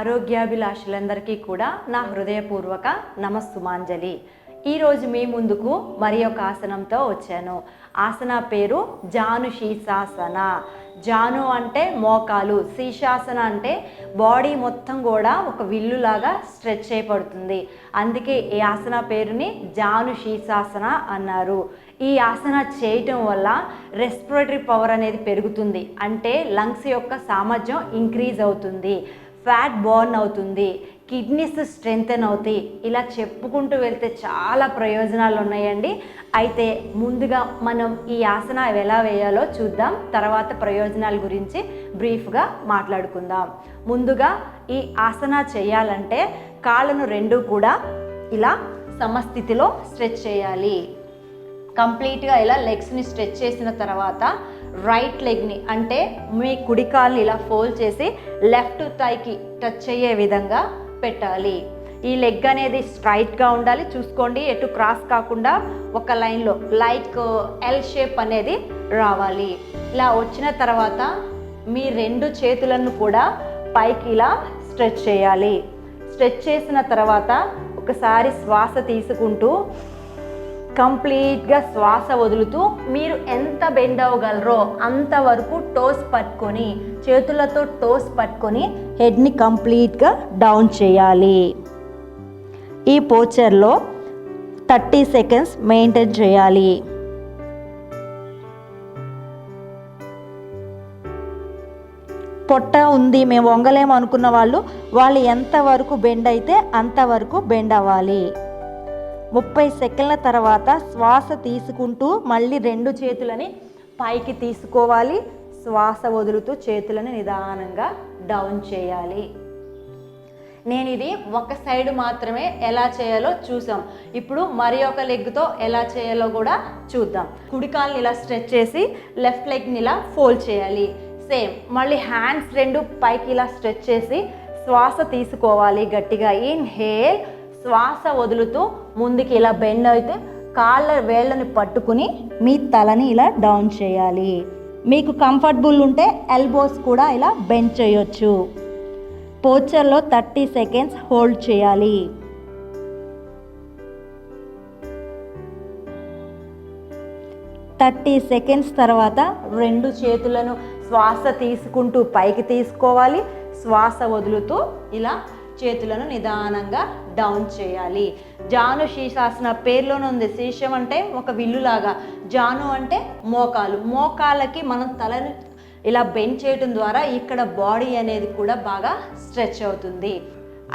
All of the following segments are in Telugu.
ఆరోగ్యాభిలాషులందరికీ కూడా నా హృదయపూర్వక నమస్సుమాంజలి. ఈరోజు మీ ముందుకు మరి ఒక ఆసనంతో వచ్చాను. ఆసన పేరు జాను శీర్షాసన. జాను అంటే మోకాలు, శీర్షాసన అంటే బాడీ మొత్తం కూడా ఒక విల్లులాగా స్ట్రెచ్ చేయబడుతుంది. అందుకే ఈ ఆసన పేరుని జాను శీర్షాసన అన్నారు. ఈ ఆసన చేయటం వల్ల రెస్పిరేటరీ పవర్ అనేది పెరుగుతుంది, అంటే లంగ్స్ యొక్క సామర్థ్యం ఇంక్రీజ్ అవుతుంది, ఫ్యాట్ బర్న్ అవుతుంది, కిడ్నీస్ స్ట్రెంగ్తెన్ అవుతాయి. ఇలా చెప్పుకుంటూ వెళ్తే చాలా ప్రయోజనాలు ఉన్నాయండి. అయితే ముందుగా మనం ఈ ఆసన ఎలా వేయాలో చూద్దాం, తర్వాత ప్రయోజనాల గురించి బ్రీఫ్గా మాట్లాడుకుందాం. ముందుగా ఈ ఆసన చేయాలంటే కాళ్ళను రెండు కూడా ఇలా సమస్థితిలో స్ట్రెచ్ చేయాలి. కంప్లీట్గా ఇలా లెగ్స్ని స్ట్రెచ్ చేసిన తర్వాత రైట్ లెగ్ని అంటే మీ కుడి కాల్ని ఇలా ఫోల్డ్ చేసి లెఫ్ట్ థైకి టచ్ అయ్యే విధంగా పెట్టాలి. ఈ లెగ్ అనేది స్ట్రైట్గా ఉండాలి, చూసుకోండి, ఎటు క్రాస్ కాకుండా ఒక లైన్లో లైక్ ఎల్ షేప్ అనేది రావాలి. ఇలా వచ్చిన తర్వాత మీ రెండు చేతులను కూడా పైకి ఇలా స్ట్రెచ్ చేయాలి. స్ట్రెచ్ చేసిన తర్వాత ఒకసారి శ్వాస తీసుకుంటూ కంప్లీట్గా శ్వాస వదులుతూ మీరు ఎంత బెండ్ అవ్వగలరో అంతవరకు టోస్ పట్టుకొని, చేతులతో టోస్ పట్టుకొని హెడ్ని కంప్లీట్గా డౌన్ చేయాలి. ఈ పోచర్లో 30 సెకండ్స్ మెయింటైన్ చేయాలి. పొట్ట ఉంది, మేము వంగలేము అనుకున్న వాళ్ళు ఎంతవరకు బెండ్ అయితే అంతవరకు బెండ్ అవ్వాలి. 30 సెకండ్ల తర్వాత శ్వాస తీసుకుంటూ మళ్ళీ రెండు చేతులని పైకి తీసుకోవాలి. శ్వాస వదులుతూ చేతులను నిదానంగా డౌన్ చేయాలి. నేను ఇది ఒక సైడ్ మాత్రమే ఎలా చేయాలో చూసాం. ఇప్పుడు మరి ఒక లెగ్తో ఎలా చేయాలో కూడా చూద్దాం. కుడి కాల్ని ఇలా స్ట్రెచ్ చేసి లెఫ్ట్ లెగ్ని ఇలా ఫోల్డ్ చేయాలి. సేమ్ మళ్ళీ హ్యాండ్స్ రెండు పైకి ఇలా స్ట్రెచ్ చేసి శ్వాస తీసుకోవాలి గట్టిగా. ఇన్హేల్, శ్వాస వదులుతూ ముందుకి ఇలా బెండ్ అయితే కాళ్ళ వేళ్ళని పట్టుకుని మీ తలని ఇలా డౌన్ చేయాలి. మీకు కంఫర్టబుల్ ఉంటే ఎల్బోస్ కూడా ఇలా బెండ్ చేయొచ్చు. పోచర్లో 30 సెకండ్స్ హోల్డ్ చేయాలి. థర్టీ సెకండ్స్ తర్వాత రెండు చేతులను శ్వాస తీసుకుంటూ పైకి తీసుకోవాలి. శ్వాస వదులుతూ ఇలా చేతులను నిదానంగా డౌన్ చేయాలి. జాను శీర్షాసన పేరులోనే ఉంది. శీర్షం అంటే ఒక విల్లులాగా, జాను అంటే మోకాలు. మోకాళ్ళకి మనం తలని ఇలా బెండ్ చేయడం ద్వారా ఇక్కడ బాడీ అనేది కూడా బాగా స్ట్రెచ్ అవుతుంది.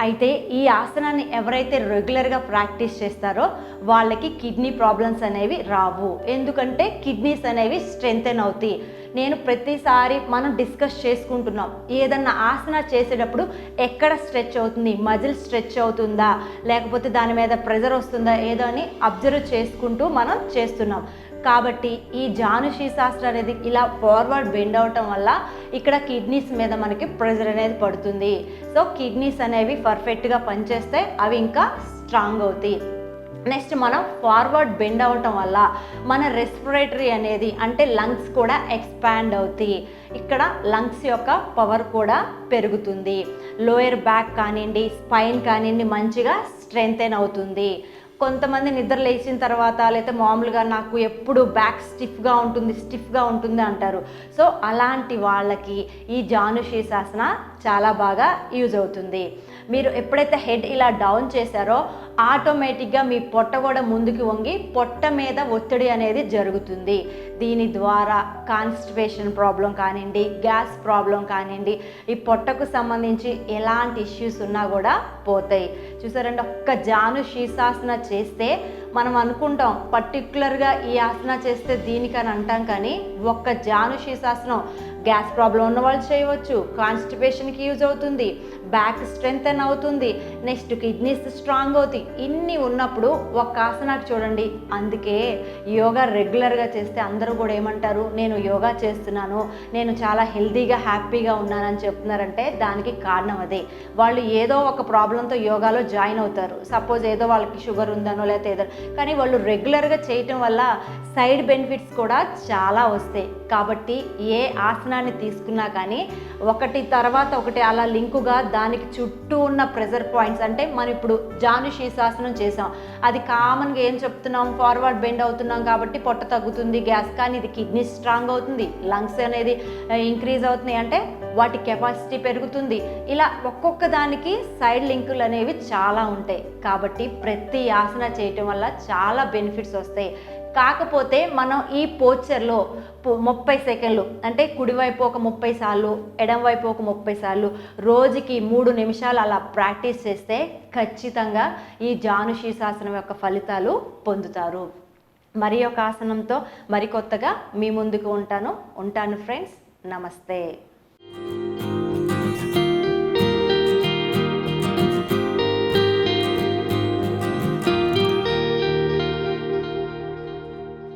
అయితే ఈ ఆసనాన్ని ఎవరైతే రెగ్యులర్గా ప్రాక్టీస్ చేస్తారో వాళ్ళకి కిడ్నీ ప్రాబ్లమ్స్ అనేవి రావు, ఎందుకంటే కిడ్నీస్ అనేవి స్ట్రెంగ్తెన్ అవుతాయి. నేను ప్రతిసారి మనం డిస్కస్ చేసుకుంటున్నాం, ఏదన్నా ఆసన చేసేటప్పుడు ఎక్కడ స్ట్రెచ్ అవుతుంది, మజిల్ స్ట్రెచ్ అవుతుందా లేకపోతే దాని మీద ప్రెజర్ వస్తుందా ఏదో అని అబ్జర్వ్ చేసుకుంటూ మనం చేస్తున్నాం. కాబట్టి ఈ జాను శీర్షాసన అనేది ఇలా ఫార్వర్డ్ బెండ్ అవటం వల్ల ఇక్కడ కిడ్నీస్ మీద మనకి ప్రెజర్ అనేది పడుతుంది. సో కిడ్నీస్ అనేవి పర్ఫెక్ట్గా పనిచేస్తే అవి ఇంకా స్ట్రాంగ్ అవుతాయి. నెక్స్ట్ మనం ఫార్వర్డ్ బెండ్ అవటం వల్ల మన రెస్పిరేటరీ అనేది అంటే లంగ్స్ కూడా ఎక్స్పాండ్ అవుతాయి. ఇక్కడ లంగ్స్ యొక్క పవర్ కూడా పెరుగుతుంది. లోయర్ బ్యాక్ కానివ్వండి, స్పైన్ కానివ్వండి మంచిగా స్ట్రెంగ్తెన్ అవుతుంది. కొంతమంది నిద్ర లేచిన తర్వాత లేకపోతే మామూలుగా నాకు ఎప్పుడు బ్యాక్ స్టిఫ్గా ఉంటుంది అంటారు. సో అలాంటి వాళ్ళకి ఈ జాను శీర్షాసన చాలా బాగా యూజ్ అవుతుంది. మీరు ఎప్పుడైతే హెడ్ ఇలా డౌన్ చేశారో ఆటోమేటిక్గా మీ పొట్ట కూడా ముందుకు వంగి పొట్ట మీద ఒత్తిడి అనేది జరుగుతుంది. దీని ద్వారా కాన్స్టిపేషన్ ప్రాబ్లం కానివ్వండి, గ్యాస్ ప్రాబ్లం కానివ్వండి, ఈ పొట్టకు సంబంధించి ఎలాంటి ఇష్యూస్ ఉన్నా కూడా పోతాయి. చూసారండి, ఒక్క జాను శీర్షాసన చేస్తే మనం అనుకుంటాం పర్టికులర్గా ఈ ఆసన చేస్తే దీనికని అంటాం, కానీ ఒక్క జాను శీర్షాసనం గ్యాస్ ప్రాబ్లం ఉన్న వాళ్ళు చేయవచ్చు, కాన్స్టిపేషన్కి యూజ్ అవుతుంది, బ్యాక్ స్ట్రెంగ్తెన్ అవుతుంది, నెక్స్ట్ కిడ్నీస్ స్ట్రాంగ్ అవుతాయి. ఇన్ని ఉన్నప్పుడు ఒక ఆసనాకి చూడండి. అందుకే యోగా రెగ్యులర్గా చేస్తే అందరూ కూడా ఏమంటారు, నేను యోగా చేస్తున్నాను, నేను చాలా హెల్తీగా హ్యాపీగా ఉన్నానని చెప్తున్నారంటే దానికి కారణం అదే. వాళ్ళు ఏదో ఒక ప్రాబ్లంతో యోగాలో జాయిన్ అవుతారు. సపోజ్ ఏదో వాళ్ళకి షుగర్ ఉందనో లేకపోతే ఏదో, కానీ వాళ్ళు రెగ్యులర్గా చేయటం వల్ల సైడ్ బెనిఫిట్స్ కూడా చాలా వస్తాయి. కాబట్టి ఏ ఆసనాన్ని తీసుకున్నా కానీ ఒకటి తర్వాత ఒకటి అలా లింకుగా దానికి చుట్టూ ఉన్న ప్రెజర్ పాయింట్స్, అంటే మనం ఇప్పుడు జాను శీర్షాసనం చేసాం, అది కామన్గా ఏం చెప్తున్నాం, ఫార్వర్డ్ బెండ్ అవుతున్నాం కాబట్టి పొట్ట తగ్గుతుంది, గ్యాస్, కానీ ఇది కిడ్నీ స్ట్రాంగ్ అవుతుంది, లంగ్స్ అనేది ఇంక్రీజ్ అవుతున్నాయి, అంటే వాటి కెపాసిటీ పెరుగుతుంది. ఇలా ఒక్కొక్క దానికి సైడ్ లింకులు అనేవి చాలా ఉంటాయి. కాబట్టి ప్రతి ఆసన చేయటం వల్ల చాలా బెనిఫిట్స్ వస్తాయి. కాకపోతే మనం ఈ పోస్చర్లో 30 సెకండ్లు, అంటే కుడివైపు ఒక 30 సార్లు, ఎడంవైపు ఒక 30 సార్లు, రోజుకి 3 నిమిషాలు అలా ప్రాక్టీస్ చేస్తే ఖచ్చితంగా ఈ జాను శీర్షాసనం యొక్క ఫలితాలు పొందుతారు. మరి ఒక ఆసనంతో మరికొత్తగా మీ ముందుకు ఉంటాను ఫ్రెండ్స్. నమస్తే.